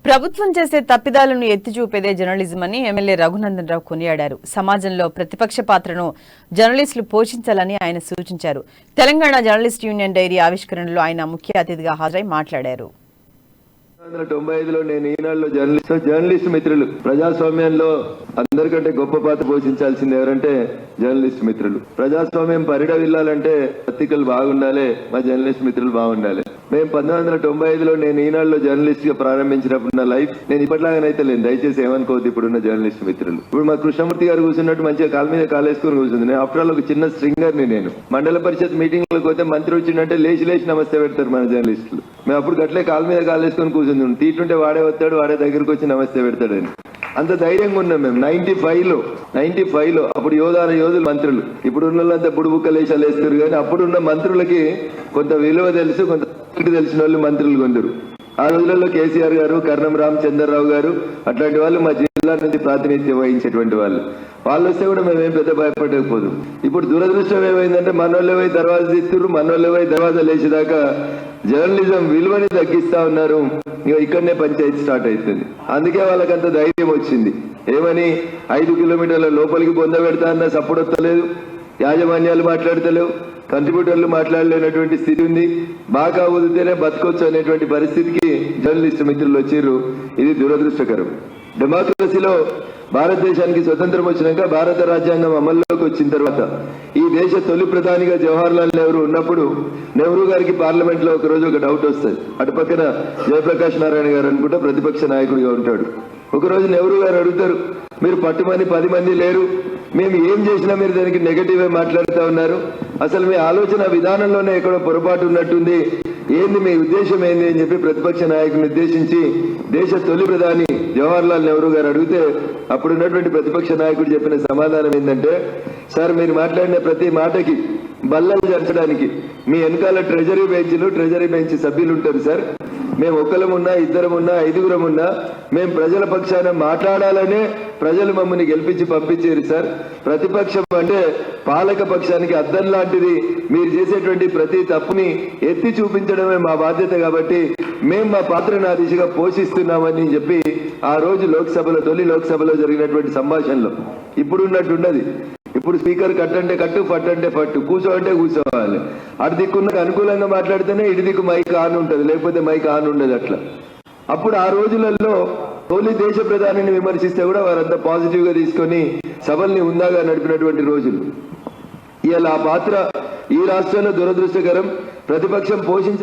ప్రభుత్వం చేసే తప్పిదాలను ఎత్తిచూపేదే జర్నలిజం అని ఎమ్మెల్యే రఘునందన్ రావు కొనియాడారు. సమాజంలో ప్రతిపక్ష పాత్రను జర్నలిస్టులు పోషించాలని ఆయన సూచించారు. తెలంగాణ జర్నలిస్ట్ యూనియన్ డైరీ ఆవిష్కరణలో ఆయన ముఖ్య అతిథిగా హాజరై మాట్లాడారు. 1995లో నేను ఈనాడులో జర్నలిస్ట్ మిత్రులు ప్రజాస్వామ్యంలో అందరికంటే గొప్ప పాత్ర పోషించాల్సింది ఎవరంటే జర్నలిస్ట్ మిత్రులు. ప్రజాస్వామ్యం పరిడవిల్లాలంటే పత్రికలు బాగుండాలి, మా జర్నలిస్ట్ మిత్రులు బాగుండాలి. మేము 1995లో నేను ఈనాడులో జర్నలిస్ట్ గా ప్రారంభించినప్పుడు నా లైఫ్ నేను ఇప్పటిలాగానైతే లేదు, దయచేసి ఏమనుకోవద్దు. ఇప్పుడున్న జర్నలిస్ట్ మిత్రులు ఇప్పుడు మా కృష్ణమూర్తి గారు కూర్చున్నట్టు మంచిగా కాలు మీద కాలేసుకుని కూర్చుంది. నేను ఆఫ్టర్ ఆల్ ఒక చిన్న స్ట్రింగర్ ని. నేను మండల పరిషత్ మీటింగ్ లకు పోతే మంత్రి వచ్చిందంటే లేచి నమస్తే పెడతారు మన జర్నలిస్టులు. మేము అప్పుడు గట్లే కాలు మీద కాలేసుకొని కూర్చుంది. తీటుంటే వాడే వస్తాడు, వాడే దగ్గరకు వచ్చి నమస్తే పెడతాడని అంత ధైర్యంగా ఉన్నాం మేము. 95లో అప్పుడు యోధులు మంత్రులు. ఇప్పుడు ఉన్న వాళ్ళంతా బుడుబుక్కలేసాలు వేస్తారు, కానీ అప్పుడున్న మంత్రులకి కొంత విలువ తెలుసు, కొంత తెలిసిన వాళ్ళు మంత్రులు కొందరు. ఆ రోజులలో కేసీఆర్ గారు, కర్ణం రామచంద్రరావు గారు అట్లాంటి వాళ్ళు మా జిల్లా నుంచి ప్రాతినిధ్యం వహించేటువంటి వాళ్ళు వస్తే కూడా మేమేం పెద్ద భయపడకపోదు. ఇప్పుడు దురదృష్టం ఏమైందంటే మనోళ్ళే పోయి దర్వాజా తీస్తున్నారు, మనోళ్ళే పోయి దర్వాజా లేచేదాకా జర్నలిజం విలువని తగ్గిస్తా ఉన్నారు. ఇక్కడనే పంచాయతీ స్టార్ట్ అవుతుంది. అందుకే వాళ్ళకంత ధైర్యం వచ్చింది. ఏమని 5 కిలోమీటర్ల లోపలికి పొంద పెడతా అన్న సపోర్ట్ వస్తలేదు, యాజమాన్యాలు మాట్లాడతలేవు, కంట్రిబ్యూటర్లు మాట్లాడలేనటువంటి స్థితి ఉంది. బాగా ఊదితేనే బతకొచ్చు అనేటువంటి పరిస్థితికి జర్నలిస్ట్ మిత్రులు వచ్చారు. ఇది దురదృష్టకరం. డెమోక్రసీలో భారతదేశానికి స్వతంత్రం వచ్చినాక భారత రాజ్యాంగం అమల్లోకి వచ్చిన తర్వాత ఈ దేశ తొలి ప్రధానిగా జవహర్ లాల్ నెహ్రూ ఉన్నప్పుడు నెహ్రూ గారికి పార్లమెంట్ లో ఒక రోజు ఒక డౌట్ వస్తుంది. అటు పక్కన జయప్రకాష్ నారాయణ గారు అనుకుంటా ప్రతిపక్ష నాయకుడిగా ఉంటాడు. ఒకరోజు నెహ్రూ గారు అడుగుతారు, మీరు పట్టుమని 10 మంది లేరు, మేము ఏం చేసినా మీరు దానికి నెగటివ్ మాట్లాడుతూ ఉన్నారు, అసలు మీ ఆలోచన విధానంలోనే ఎక్కడో పొరపాటు ఉన్నట్టుంది, ఏంది మీ ఉద్దేశం ఏంది అని చెప్పి ప్రతిపక్ష నాయకుని ఉద్దేశించి దేశ తొలి ప్రధాని జవహర్ లాల్ నెహ్రూ గారు అడిగితే అప్పుడున్నటువంటి ప్రతిపక్ష నాయకుడు చెప్పిన సమాధానం ఏంటంటే, సార్ మీరు మాట్లాడిన ప్రతి మాటకి బల్లలు జరచడానికి మీ వెనకాల ట్రెజరీ బెంచ్ సభ్యులు ఉంటారు సార్. మేము ఒక్కరమున్నా, ఇద్దరమున్నా, 5గురమున్నా మేము ప్రజల పక్షాన మాట్లాడాలనే ప్రజలు మమ్మల్ని గెలిపించి పంపించారు సార్. ప్రతిపక్షం అంటే పాలక పక్షానికి అద్దం లాంటిది. మీరు చేసేటువంటి ప్రతి తప్పుని ఎత్తి చూపించడమే మా బాధ్యత, కాబట్టి మేము మా పాత్రను ఆ దిశగా పోషిస్తున్నామని చెప్పి ఆ రోజు తొలి లోక్సభలో జరిగినటువంటి సంభాషణలో ఇప్పుడున్నట్టున్నది. ఇప్పుడు స్పీకర్ కట్టంటే కట్టు, పట్టంటే పట్టు, కూర్చోంటే కూర్చోవాలి. అటు దిక్కున్నకు అనుకూలంగా మాట్లాడితేనే ఇటు దిక్కు మైక్ ఆన్ ఉంటుంది, లేకపోతే మైక్ ఆన్ ఉండదు. అట్లా అప్పుడు ఆ రోజులలో తొలి దేశ ప్రధానిని విమర్శిస్తే కూడా వారంతా పాజిటివ్ గా తీసుకొని సభల్ని ఉందాగా నడిపినటువంటి రోజులు. ఇవాళ ఆ పాత్ర ఈ రాష్ట్రంలో దురదృష్టకరం. ప్రతిపక్షం పోషించ